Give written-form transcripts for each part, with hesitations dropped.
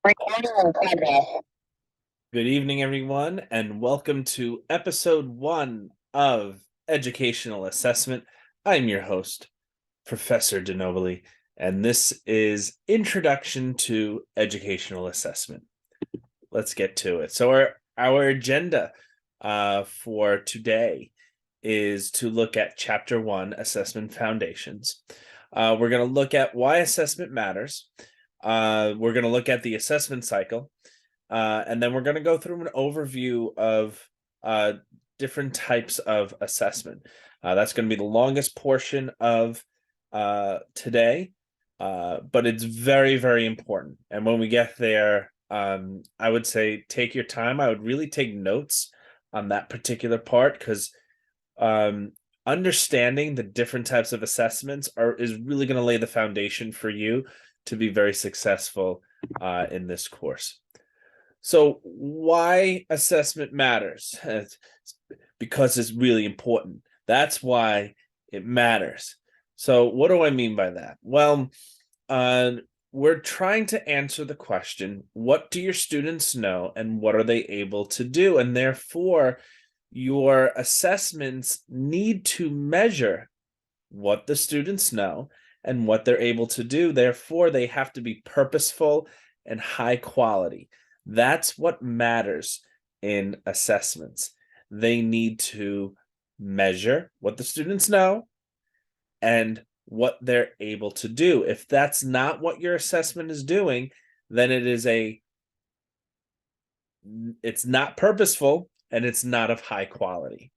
Recording in progress. Good evening, everyone, and welcome to episode 1 of Educational Assessment. I'm your host, Professor DeNobile, and this is Introduction to Educational Assessment. Let's get to it. So our agenda for today is to look at Chapter 1, Assessment Foundations. We're going to look at why assessment matters. We're going to look at the assessment cycle. And then we're going to go through an overview of different types of assessment. That's going to be the longest portion of today, but it's very, very important. And when we get there, I would say take your time. I would really take notes on that particular part because understanding the different types of assessments is really going to lay the foundation for you to be very successful in this course. So why assessment matters? It's because it's really important. That's why it matters. So what do I mean by that? Well, we're trying to answer the question, what do your students know and what are they able to do? And therefore, your assessments need to measure what the students know and what they're able to do. Therefore, they have to be purposeful and high quality. That's what matters in assessments. They need to measure what the students know and what they're able to do. If that's not what your assessment is doing, then it's not purposeful and it's not of high quality.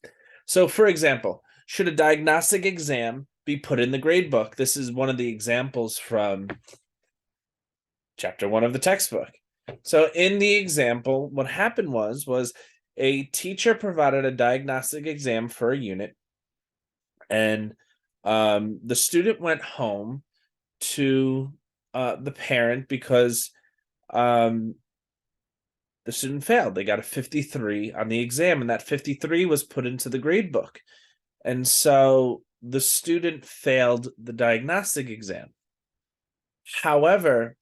So, for example, should a diagnostic exam be put in the grade book? This is one of the examples from chapter 1 of the textbook. So in the example, what happened was a teacher provided a diagnostic exam for a unit, and the student went home to the parent because the student failed. They got a 53 on the exam, and that 53 was put into the grade book. And so the student failed the diagnostic exam. However,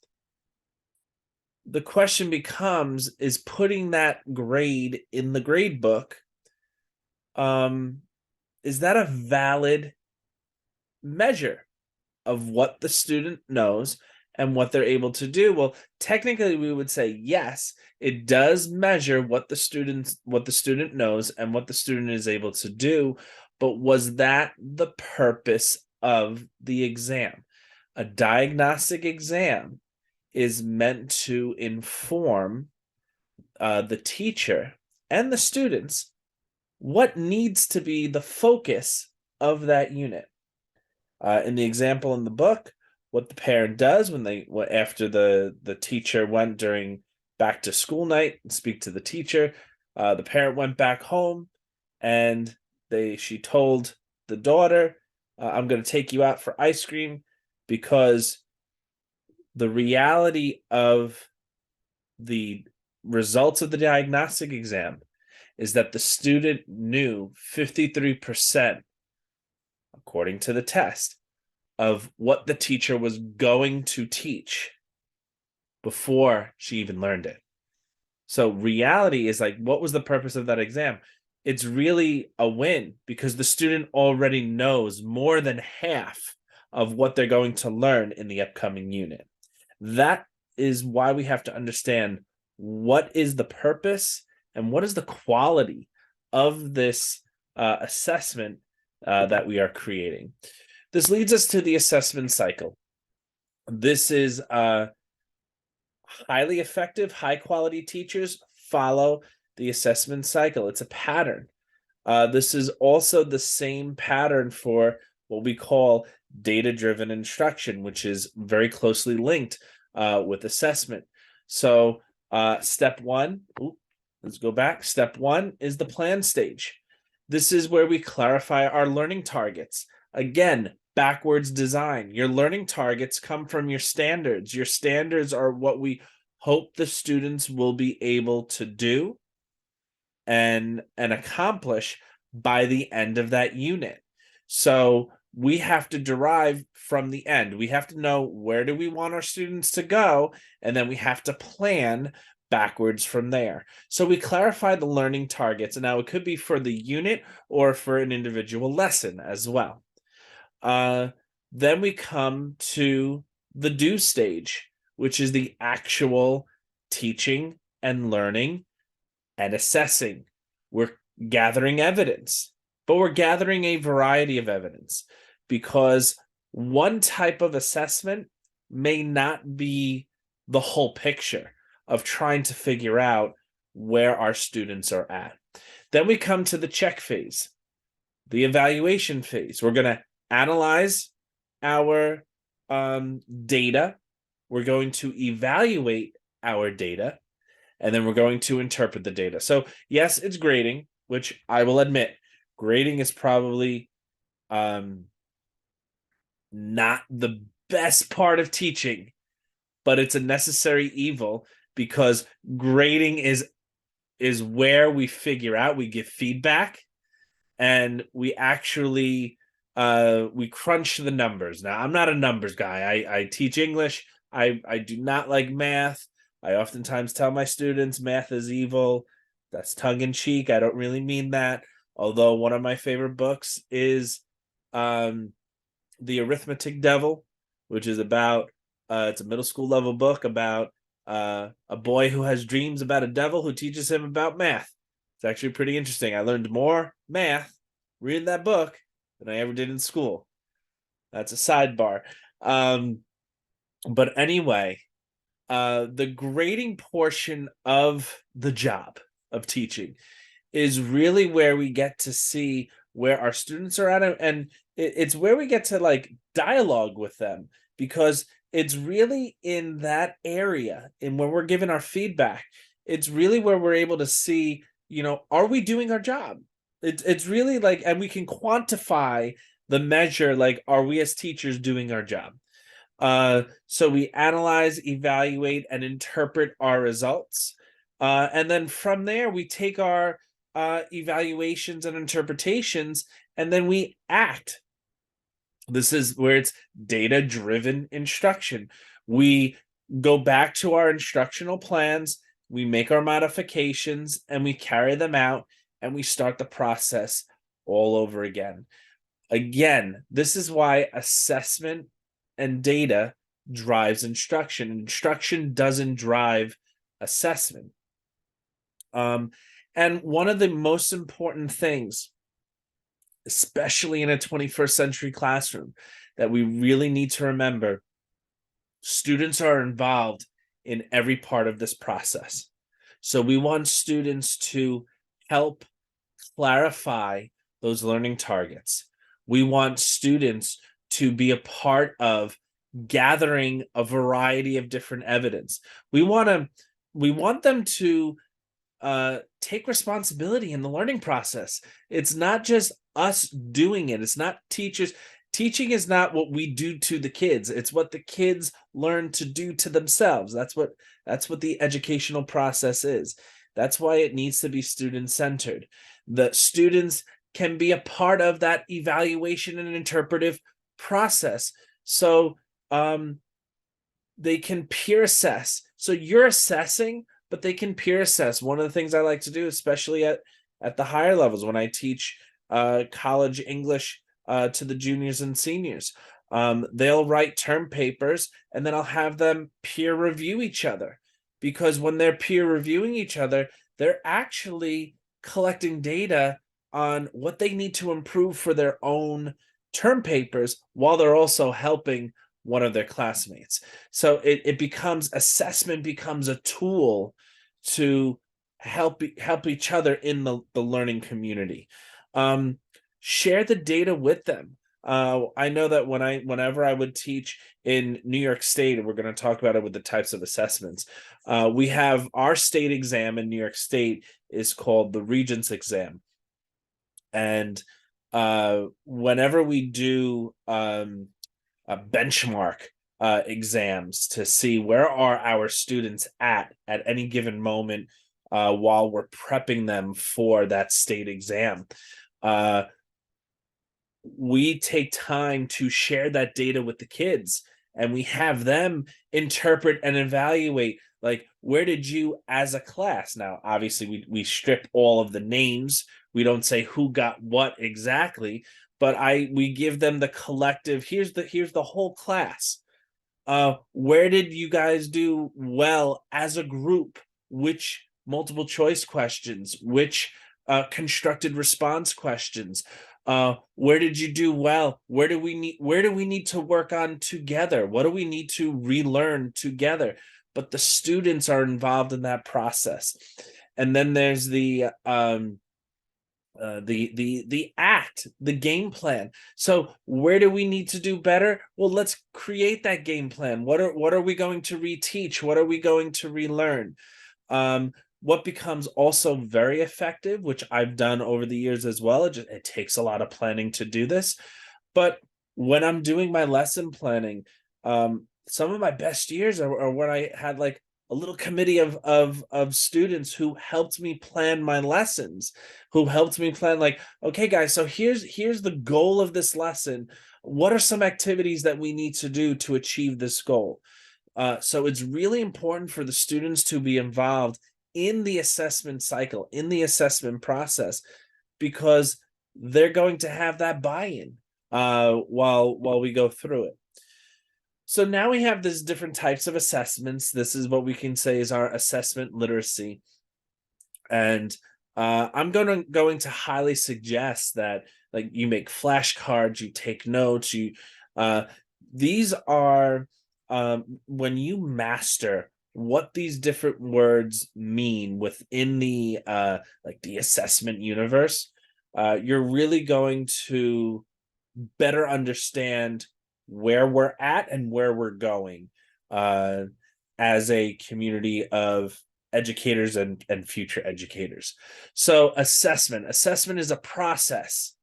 the question becomes, is putting that grade in the grade book, is that a valid measure of what the student knows and what they're able to do? Well, technically we would say yes, it does measure what the student knows and what the student is able to do, but was that the purpose of the exam? A diagnostic exam is meant to inform the teacher and the students what needs to be the focus of that unit. In the example in the book, what the parent does after the teacher went during back to school night and speak to the teacher, the parent went back home and she told the daughter, I'm going to take you out for ice cream because the reality of the results of the diagnostic exam is that the student knew 53%, according to the test, of what the teacher was going to teach before she even learned it. So reality is like, what was the purpose of that exam? It's really a win because the student already knows more than half of what they're going to learn in the upcoming unit. That is why we have to understand what is the purpose and what is the quality of this assessment that we are creating. This leads us to the assessment cycle. This is highly effective, high quality teachers follow the assessment cycle. It's a pattern. This is also the same pattern for what we call data-driven instruction, which is very closely linked with assessment. So step one, let's go back. Step one is the plan stage. This is where we clarify our learning targets. Again, backwards design. Your learning targets come from your standards. Your standards are what we hope the students will be able to do and accomplish by the end of that unit. So we have to derive from the end. We have to know where do we want our students to go, and then we have to plan backwards from there. So we clarify the learning targets, and now it could be for the unit or for an individual lesson as well. Then we come to the do stage, which is the actual teaching and learning and assessing. We're gathering evidence, but we're gathering a variety of evidence because one type of assessment may not be the whole picture of trying to figure out where our students are at. Then we come to the check phase, the evaluation phase. We're going to analyze our data. We're going to evaluate our data, and then we're going to interpret the data. So yes, it's grading, which I will admit, grading is probably not the best part of teaching, but it's a necessary evil because grading is where we figure out, we give feedback, and we actually we crunch the numbers. Now, I'm not a numbers guy. I teach English. I do not like math. I oftentimes tell my students math is evil. That's tongue in cheek. I don't really mean that. Although one of my favorite books is The Arithmetic Devil, which is about it's a middle school level book about a boy who has dreams about a devil who teaches him about math. It's actually pretty interesting. I learned more math reading that book than I ever did in school. That's a sidebar. But anyway, the grading portion of the job of teaching is really where we get to see where our students are at, and it's where we get to like dialogue with them, because it's really in that area, and when we're giving our feedback, it's really where we're able to see, are we doing our job? It's really like, and we can quantify the measure, like, are we as teachers doing our job? So we analyze, evaluate, and interpret our results. And then from there, we take our evaluations and interpretations, and then we act. This is where it's data-driven instruction. We go back to our instructional plans, we make our modifications, and we carry them out, and we start the process all over again. Again, this is why assessment and data drives instruction. Instruction doesn't drive assessment. And one of the most important things, especially in a 21st century classroom, that we really need to remember, students are involved in every part of this process. So we want students to help clarify those learning targets. We want students to be a part of gathering a variety of different evidence. We want them to take responsibility in the learning process. It's not just us doing it. It's not teachers. Teaching is not what we do to the kids. It's what the kids learn to do to themselves. That's what the educational process is. That's why it needs to be student-centered. The students can be a part of that evaluation and interpretive process. So they can peer assess. So you're assessing, but they can peer assess. One of the things I like to do, especially at the higher levels, when I teach college English to the juniors and seniors, they'll write term papers, and then I'll have them peer review each other. Because when they're peer reviewing each other, they're actually collecting data on what they need to improve for their own term papers, while they're also helping one of their classmates. So assessment becomes a tool to help each other in the learning community. Share the data with them. I know that whenever I would teach in New York State, and we're going to talk about it with the types of assessments, we have our state exam in New York State is called the Regents exam. And whenever we do benchmark exams to see where are our students at any given moment while we're prepping them for that state exam, we take time to share that data with the kids, and we have them interpret and evaluate, like, where did you as a class, now obviously we strip all of the names, we don't say who got what exactly, but we give them the collective, here's the whole class. Where did you guys do well as a group? Which multiple choice questions? Which constructed response questions? Where did you do well? Where do we need to work on together? What do we need to relearn together? But the students are involved in that process. And then there's the act, the game plan. So where do we need to do better? Well, let's create that game plan. What are we going to reteach? What are we going to relearn? What becomes also very effective, which I've done over the years as well, it takes a lot of planning to do this, but when I'm doing my lesson planning, some of my best years are when I had like a little committee of students who helped me plan my lessons, who helped me plan, like, okay guys, so here's the goal of this lesson. What are some activities that we need to do to achieve this goal? So it's really important for the students to be involved in the assessment cycle, in the assessment process, because they're going to have that buy-in while we go through it. So now we have these different types of assessments. This is what we can say is our assessment literacy. And I'm going to highly suggest that, like, you make flashcards, you take notes, these are when you master what these different words mean within the like the assessment universe, you're really going to better understand where we're at and where we're going as a community of educators and future educators. So assessment is a process.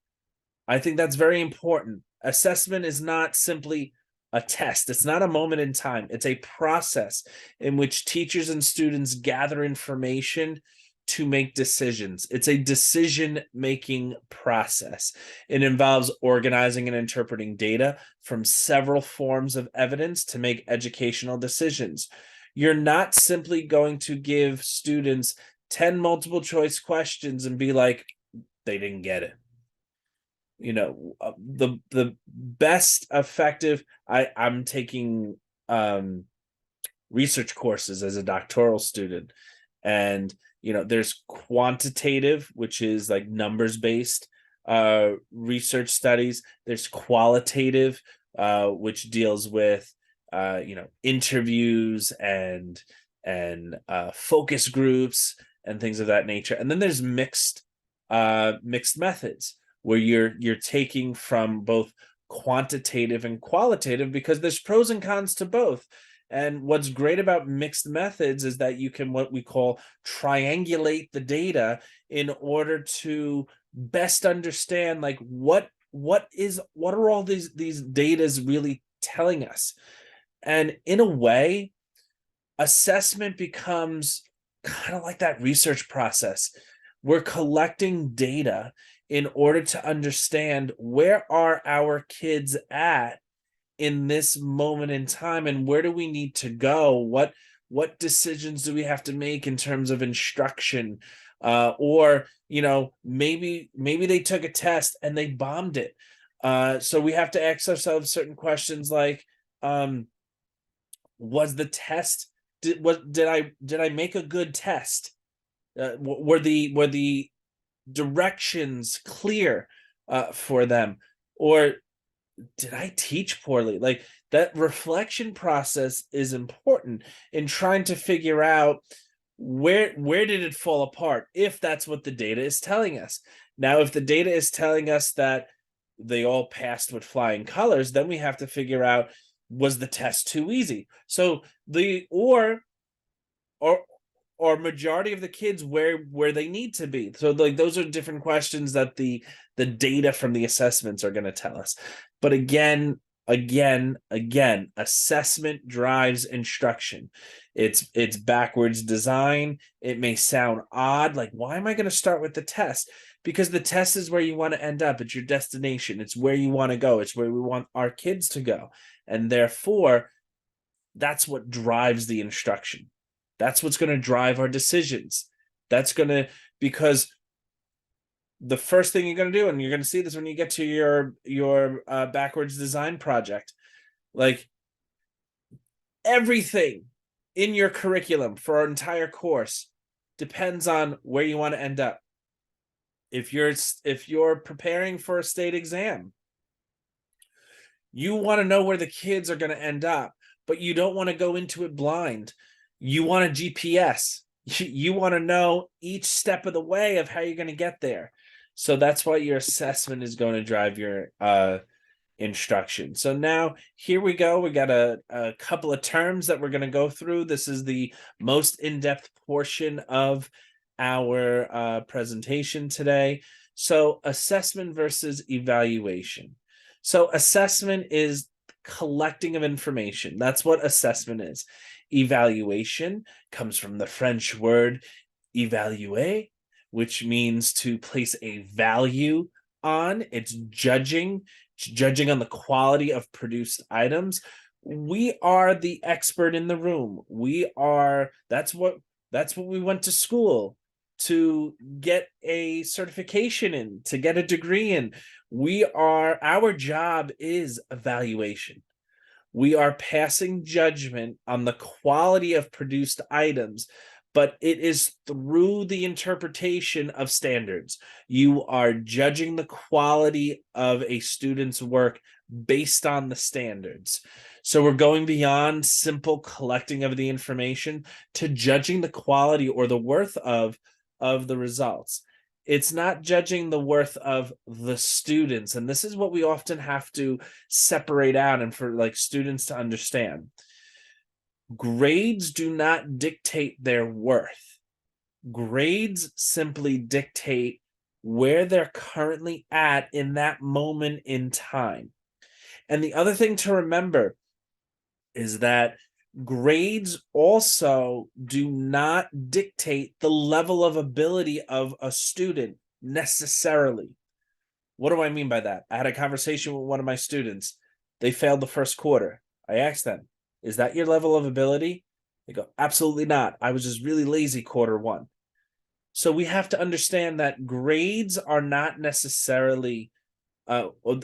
I think that's very important. Assessment is not simply a test. It's not a moment in time. It's a process in which teachers and students gather information to make decisions. It's a decision-making process. It involves organizing and interpreting data from several forms of evidence to make educational decisions. You're not simply going to give students 10 multiple choice questions and be like, they didn't get it. The best effective, I'm taking research courses as a doctoral student, and there's quantitative, which is like numbers based research studies. There's qualitative, which deals with interviews and focus groups and things of that nature. And then there's mixed methods, where you're taking from both quantitative and qualitative, because there's pros and cons to both. And what's great about mixed methods is that you can, what we call, triangulate the data in order to best understand, like, what are all these datas really telling us. And in a way, assessment becomes kind of like that research process. We're collecting data in order to understand where are our kids at in this moment in time, and where do we need to go, what decisions do we have to make in terms of instruction, or maybe they took a test and they bombed it, so we have to ask ourselves certain questions like, was the test, did I make a good test, were the directions clear for them, or did I teach poorly? Like, that reflection process is important in trying to figure out where did it fall apart, if that's what the data is telling us. Now, if the data is telling us that they all passed with flying colors, then we have to figure out, was the test too easy? So or majority of the kids where they need to be. So, like, those are different questions that the data from the assessments are going to tell us. But again, Again, assessment drives instruction. It's backwards design. It may sound odd, like, why am I going to start with the test? Because the test is where you want to end up. It's your destination. It's where you want to go. It's where we want our kids to go. And therefore, that's what drives the instruction. That's what's going to drive our decisions. That's going to, because the first thing you're going to do, and you're going to see this when you get to your backwards design project, like, everything in your curriculum for our entire course depends on where you want to end up. If you're preparing for a state exam, you want to know where the kids are going to end up, but you don't want to go into it blind. You want a GPS. You want to know each step of the way of how you're going to get there. So that's why your assessment is going to drive your instruction. So now here we go. We got a couple of terms that we're going to go through. This is the most in-depth portion of our presentation today. So assessment versus evaluation. So assessment is collecting of information. That's what assessment is. Evaluation comes from the French word évaluer, which means to place a value on. It's judging on the quality of produced items. We are the expert in the room. That's what we went to school to get a certification in, to get a degree in. Our job is evaluation. We are passing judgment on the quality of produced items, but it is through the interpretation of standards. You are judging the quality of a student's work based on the standards. So we're going beyond simple collecting of the information to judging the quality or the worth of the results. It's not judging the worth of the students. And this is what we often have to separate out, and for like students to understand. Grades do not dictate their worth. Grades simply dictate where they're currently at in that moment in time. And the other thing to remember is that grades also do not dictate the level of ability of a student necessarily. What do I mean by that? I had a conversation with one of my students. They failed the first quarter. I asked them, is that your level of ability? They go, absolutely not. I was just really lazy quarter one. So we have to understand that grades are not necessarily the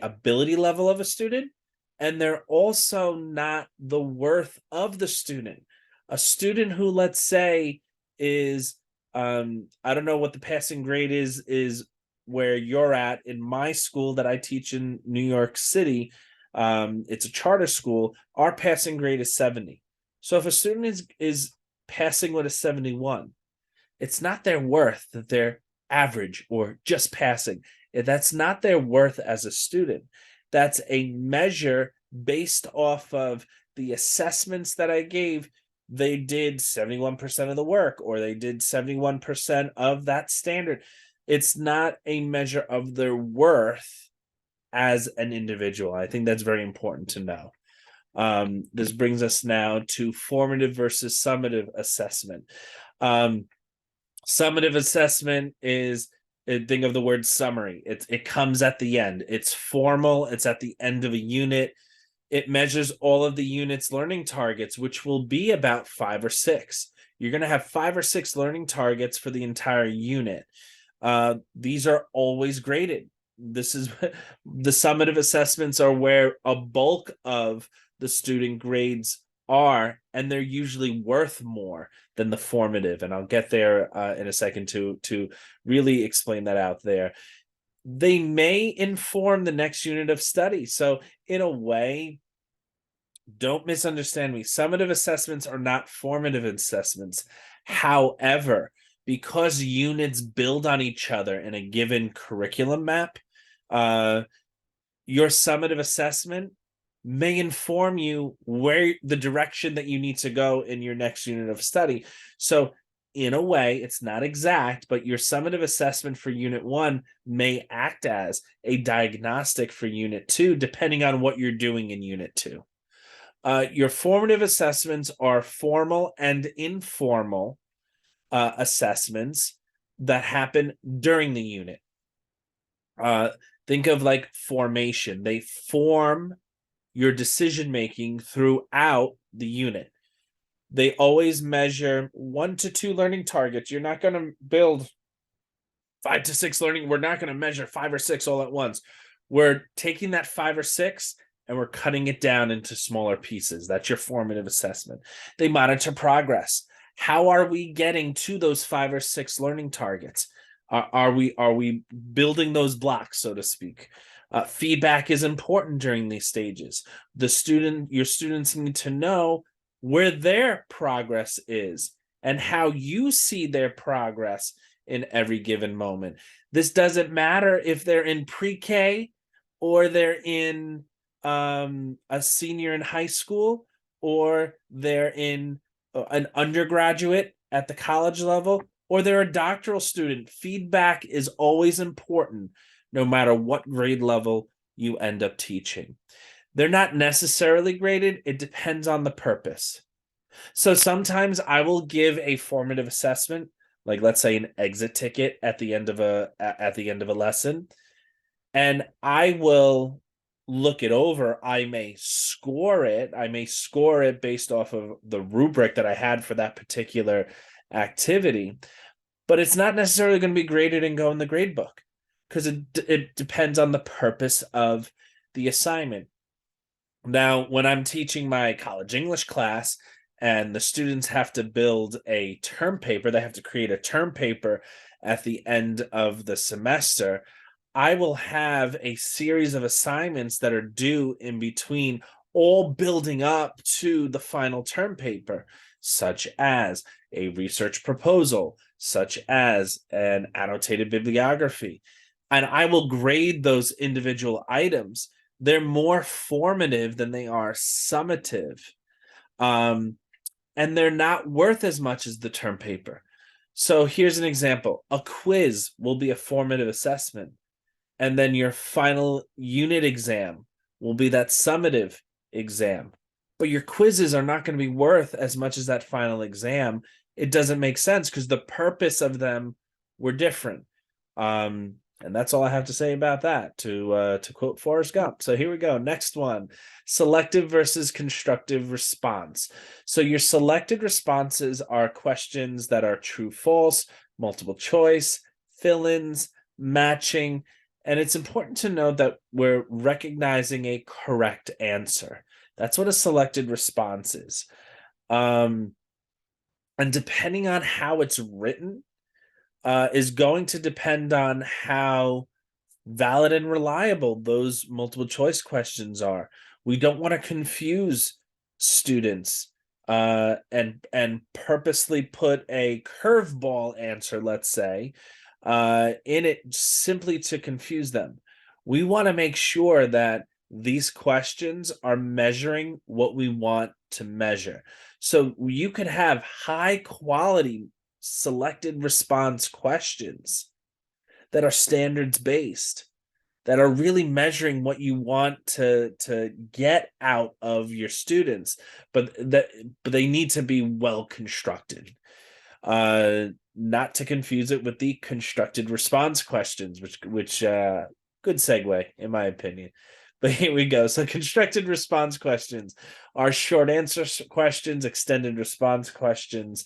ability level of a student, and they're also not the worth of the student. A student who, let's say, is I don't know what the passing grade is where you're at. In my school that I teach in New York City, it's a charter school. Our passing grade is 70. So if a student is passing with a 71, it's not their worth that they're average or just passing. That's not their worth as a student. That's a measure based off of the assessments that I gave. They did 71% of the work, or they did 71% of that standard. It's not a measure of their worth as an individual. I think that's very important to know. This brings us now to formative versus summative assessment. Summative assessment is, think of the word summary. It comes at the end. It's formal. It's at the end of a unit. It measures all of the unit's learning targets, which will be about 5 or 6. You're going to have 5 or 6 learning targets for the entire unit. These are always graded. This is the summative assessments are where a bulk of the student grades are, and they're usually worth more than the formative. And I'll get there in a second to really explain that out there. They may inform the next unit of study. So in a way, don't misunderstand me. Summative assessments are not formative assessments. However, because units build on each other in a given curriculum map, your summative assessment may inform you where the direction that you need to go in your next unit of study. So in a way, it's not exact, but your summative assessment for Unit 1 may act as a diagnostic for Unit 2, depending on what you're doing in Unit 2. Your formative assessments are formal and informal assessments that happen during the unit. Think of like formation. They form your decision making throughout the unit. They always measure 1 to 2 learning targets. You're not going to build 5 to 6 learning. We're not going to measure 5 or 6 all at once. We're taking that 5 or 6 and we're cutting it down into smaller pieces. That's your formative assessment. They monitor progress. How are we getting to those 5 or 6 learning targets? Are we building those blocks, so to speak? Feedback is important during these stages. Your students need to know where their progress is and how you see their progress in every given moment. This doesn't matter if they're in pre-K or they're in a senior in high school or they're in an undergraduate at the college level or they're a doctoral student. Feedback is always important, no matter what grade level you end up teaching. They're not necessarily graded. It depends on the purpose. So sometimes I will give a formative assessment, like let's say an exit ticket at the end of a lesson, and I will look it over. I may score it. I may score it based off of the rubric that I had for that particular activity, but it's not necessarily going to be graded and go in the grade book because it depends on the purpose of the assignment. Now, when I'm teaching my college English class and the students have to build a term paper, they have to create a term paper at the end of the semester, I will have a series of assignments that are due in between, all building up to the final term paper, such as a research proposal, such as an annotated bibliography. And I will grade those individual items. They're more formative than they are summative. And they're not worth as much as the term paper. So here's an example. A quiz will be a formative assessment. And then your final unit exam will be that summative exam. But your quizzes are not going to be worth as much as that final exam. It doesn't make sense because the purpose of them were different. And that's all I have to say about that, to quote Forrest Gump. So here we go. Next one, selective versus constructive response. So your selected responses are questions that are true, false, multiple choice, fill-ins, matching. And it's important to note that we're recognizing a correct answer. That's what a selected response is. And depending on how it's written, is going to depend on how valid and reliable those multiple choice questions are. We don't want to confuse students and purposely put a curveball answer, let's say, in it simply to confuse them. We want to make sure that these questions are measuring what we want to measure. So you could have high quality selected response questions that are standards based, that are really measuring what you want to get out of your students, but they need to be well constructed. Not to confuse it with the constructed response questions, which good segue in my opinion. But here we go. So constructed response questions are short answer questions, extended response questions,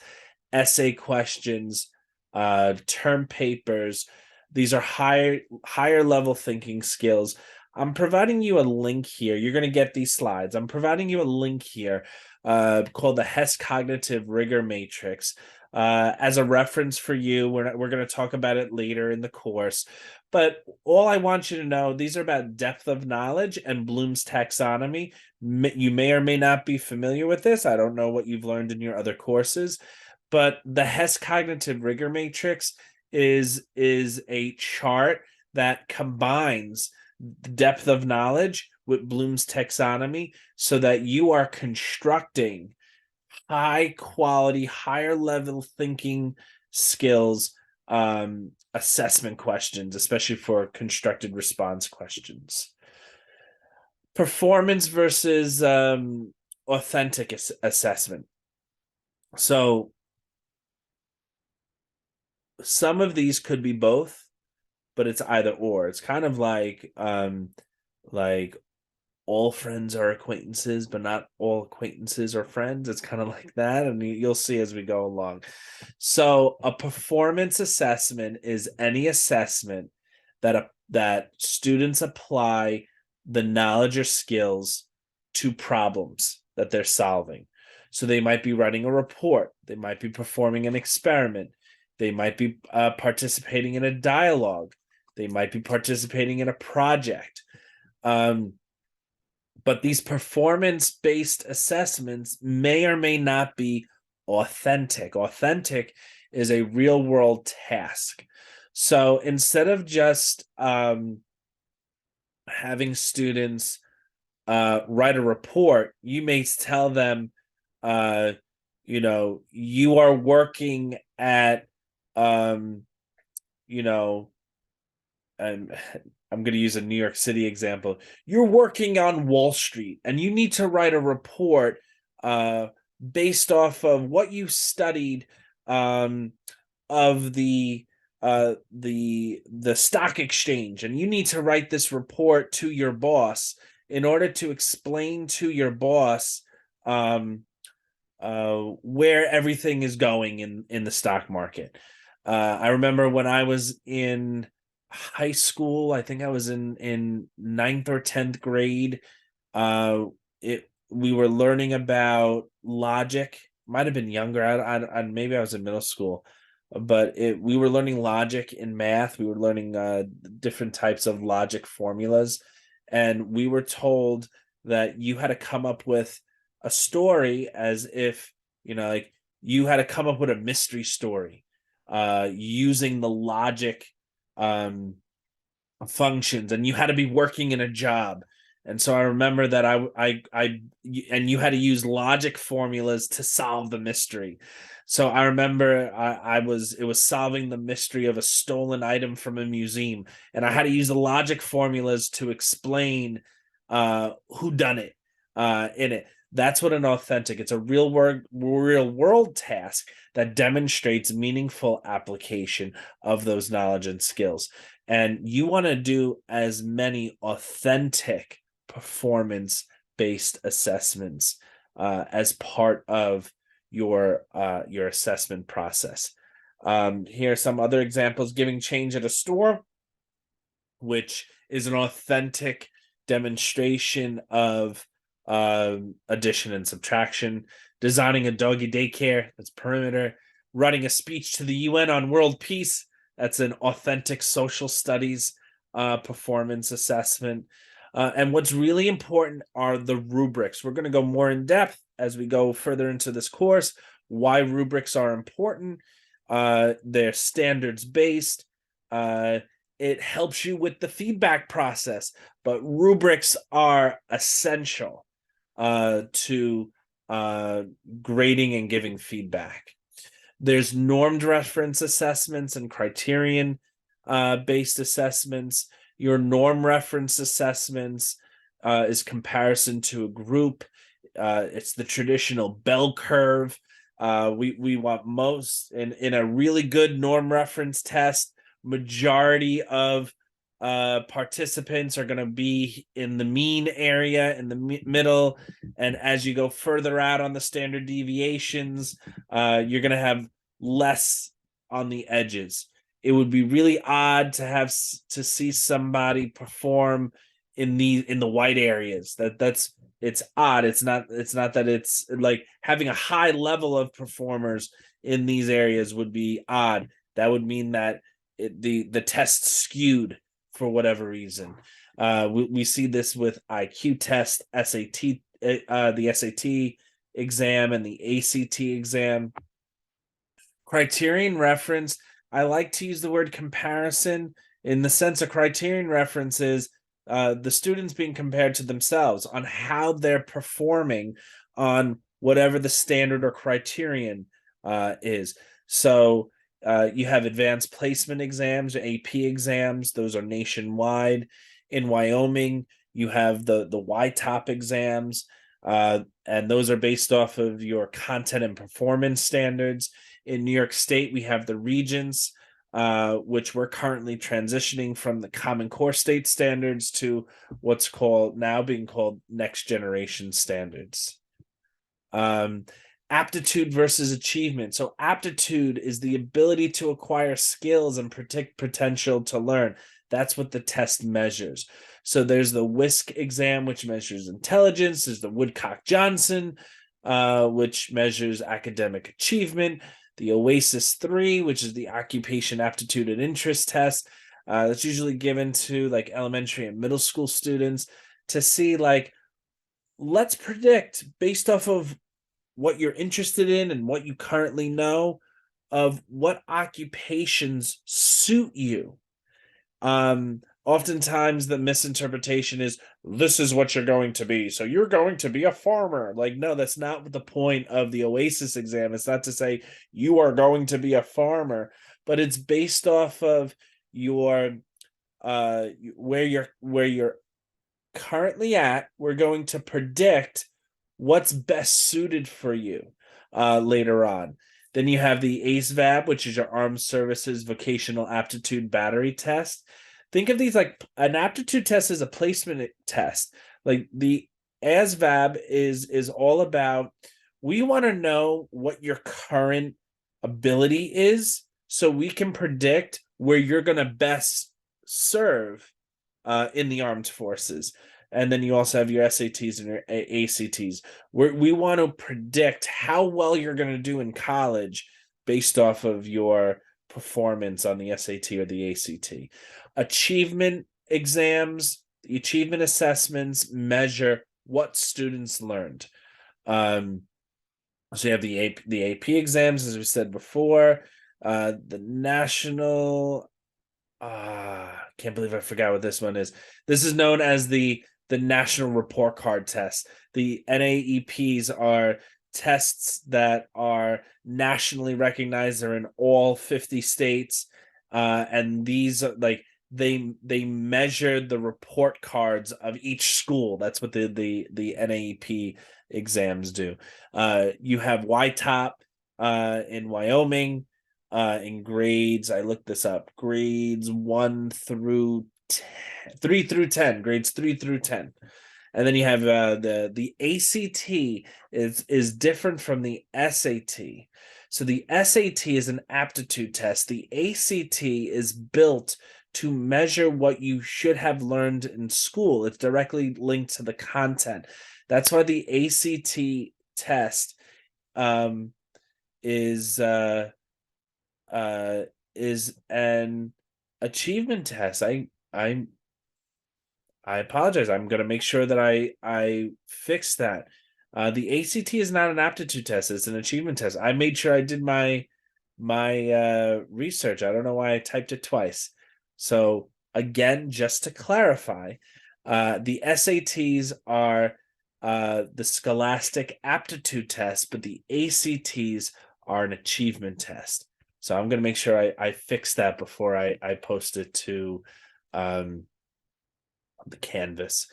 essay questions, term papers. These are higher level thinking skills. I'm providing you a link here. You're going to get these slides. I'm providing you a link here called the Hess Cognitive Rigor Matrix as a reference for you. We're going to talk about it later in the course. But all I want you to know, these are about depth of knowledge and Bloom's taxonomy. You may or may not be familiar with this. I don't know what you've learned in your other courses. But the Hess Cognitive Rigor Matrix is a chart that combines depth of knowledge with Bloom's taxonomy so that you are constructing high quality, higher level thinking skills assessment questions, especially for constructed response questions. Performance versus authentic assessment. So some of these could be both, but it's either or. It's kind of like all friends are acquaintances, but not all acquaintances are friends. It's kind of like that, and you'll see as we go along. So a performance assessment is any assessment that students apply the knowledge or skills to problems that they're solving. So they might be writing a report, they might be performing an experiment, they might be participating in a dialogue, they might be participating in a project. But these performance-based assessments may or may not be authentic. Authentic is a real-world task. So instead of just having students write a report, you may tell them, you are working at, you know, I'm going to use a New York City example. You're working on Wall Street and you need to write a report based off of what you studied of the stock exchange, and you need to write this report to your boss in order to explain to your boss where everything is going in the stock market. I remember when I was in high school, I think I was in 9th or 10th grade. We were learning about logic. Might have been younger. Maybe I was in middle school, but we were learning logic in math. We were learning different types of logic formulas, and we were told that you had to come up with a story as if, like you had to come up with a mystery story using the logic functions, and you had to be working in a job. And so I remember that and you had to use logic formulas to solve the mystery. So I remember it was solving the mystery of a stolen item from a museum, and I had to use the logic formulas to explain who done it in it. That's what an authentic. It's a real world task that demonstrates meaningful application of those knowledge and skills. And you want to do as many authentic performance-based assessments as part of your assessment process. Here are some other examples: giving change at a store, which is an authentic demonstration of addition and subtraction; designing a doggy daycare, that's perimeter; writing a speech to the UN on world peace, that's an authentic social studies performance assessment. And what's really important are the rubrics. We're going to go more in depth as we go further into this course, why rubrics are important. They're standards based. It helps you with the feedback process, but rubrics are essential to grading and giving feedback. There's normed reference assessments and criterion based assessments. Your norm reference assessments is comparison to a group. It's the traditional bell curve. We want most in a really good norm reference test. Majority of participants are going to be in the mean area, in the middle, and as you go further out on the standard deviations, you're going to have less on the edges. It would be really odd to see somebody perform in the white areas. It's odd. It's not that it's like having a high level of performers in these areas would be odd. That would mean that the test skewed for whatever reason. We see this with IQ test, SAT, the SAT exam, and the ACT exam. Criterion reference, I like to use the word comparison in the sense of criterion reference is the students being compared to themselves on how they're performing on whatever the standard or criterion is. So you have advanced placement exams, AP exams. Those are nationwide. In Wyoming, you have the YTOP exams, and those are based off of your content and performance standards. In New York State, we have the Regents, which we're currently transitioning from the Common Core state standards to what's being called next generation standards. Aptitude versus achievement. So aptitude is the ability to acquire skills and predict potential to learn. That's what the test measures. So there's the WISC exam, which measures intelligence. There's the Woodcock-Johnson, which measures academic achievement. The OASIS 3, which is the occupation aptitude and interest test. That's usually given to like elementary and middle school students to see like, let's predict based off of what you're interested in and what you currently know of what occupations suit you. Oftentimes the misinterpretation is this is what you're going to be. So you're going to be a farmer. Like, no, that's not the point of the OASIS exam. It's not to say you are going to be a farmer, but it's based off of your where you're currently at. We're going to predict what's best suited for you later on. Then you have the ACE-VAB, which is your Armed Services Vocational Aptitude Battery Test. Think of these like an aptitude test is a placement test. Like the ASVAB is all about, we want to know what your current ability is so we can predict where you're going to best serve in the armed forces. And then you also have your SATs and your ACTs, where we want to predict how well you're going to do in college based off of your performance on the SAT or the ACT. Achievement exams, the achievement assessments measure what students learned. So you have the AP exams, as we said before, the national. Can't believe I forgot what this one is. This is known as the National Report Card Test. The NAEPs are tests that are nationally recognized. They're in all 50 states, and these are like they measure the report cards of each school. That's what the NAEP exams do. You have YTOP in Wyoming. In grades, I looked this up. Grades 1 through 10, 3 through 10, grades 3 through 10. And then you have the ACT is different from the SAT. So the SAT is an aptitude test. The ACT is built to measure what you should have learned in school. It's directly linked to the content. That's why the ACT test is an achievement test. I apologize. I'm going to make sure that I fix that. The ACT is not an aptitude test. It's an achievement test. I made sure I did my research. I don't know why I typed it twice. So again, just to clarify, the SATs are the scholastic aptitude test, but the ACTs are an achievement test. So I'm going to make sure I fix that before I post it to the Canvas.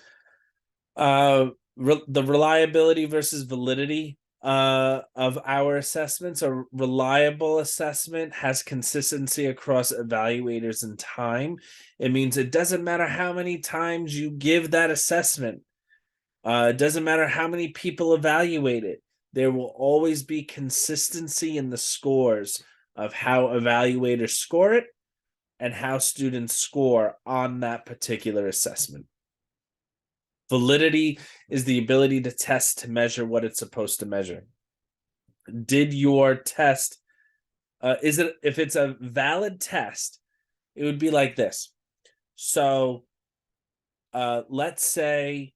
The reliability versus validity of our assessments. A reliable assessment has consistency across evaluators and time. It means it doesn't matter how many times you give that assessment. It doesn't matter how many people evaluate it. There will always be consistency in the scores of how evaluators score it and how students score on that particular assessment. Validity is the ability to test to measure what it's supposed to measure. Did your test, if it's a valid test, it would be like this. So let's say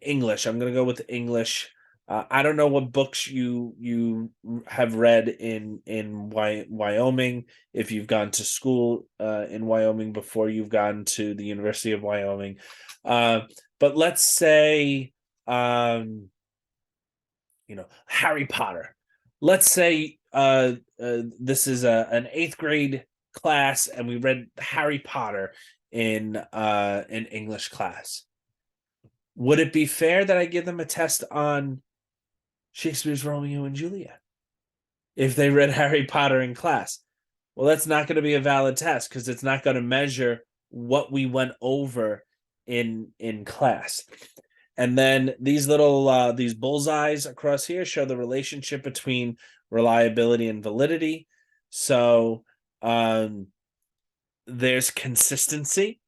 English. I'm going to go with English. I don't know what books you have read in Wyoming, if you've gone to school in Wyoming before you've gone to the University of Wyoming. But let's say Harry Potter. Let's say this is an eighth grade class, and we read Harry Potter in English class. Would it be fair that I give them a test on Shakespeare's Romeo and Juliet if they read Harry Potter in class? Well, that's not going to be a valid test because it's not going to measure what we went over in class. And then these little these bullseyes across here show the relationship between reliability and validity. So there's consistency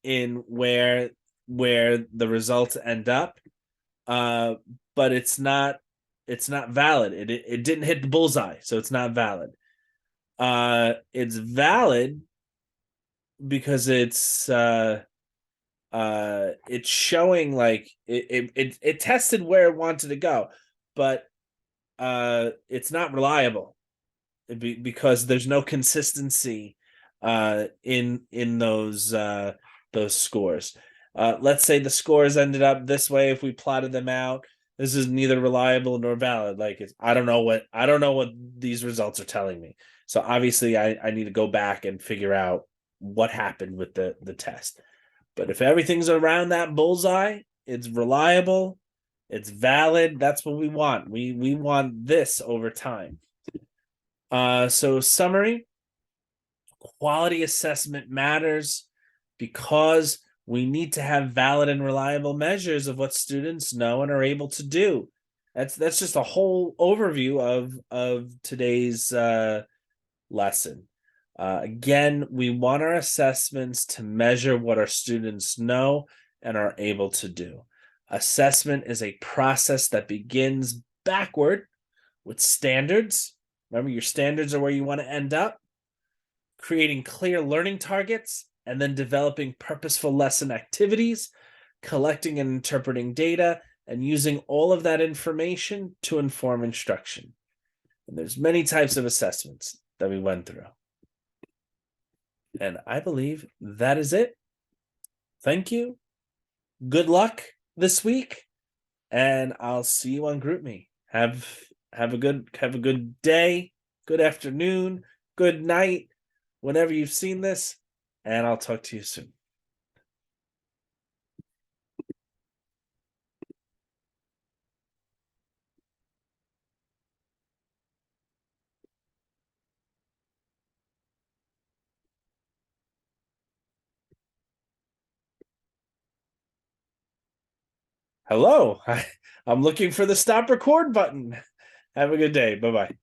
in where the results end up, but it's not valid. It didn't hit the bullseye, so it's not valid. It's valid because it's showing like it tested where it wanted to go, but it's not reliable because there's no consistency in those scores. Let's say the scores ended up this way if we plotted them out. This is neither reliable nor valid. Like I don't know what these results are telling me. So obviously I need to go back and figure out what happened with the test. But if everything's around that bullseye, it's reliable, it's valid. That's what we want. We want this over time. So summary, quality assessment matters because we need to have valid and reliable measures of what students know and are able to do. That's just a whole overview of today's lesson. Again, we want our assessments to measure what our students know and are able to do. Assessment is a process that begins backward with standards. Remember, your standards are where you want to end up. Creating clear learning targets, and then developing purposeful lesson activities, collecting and interpreting data, and using all of that information to inform instruction. And there's many types of assessments that we went through. And I believe that is it. Thank you. Good luck this week, and I'll see you on GroupMe. Have a good day, good afternoon, good night, whenever you've seen this, and I'll talk to you soon. Hello. I'm looking for the stop record button. Have a good day. Bye-bye.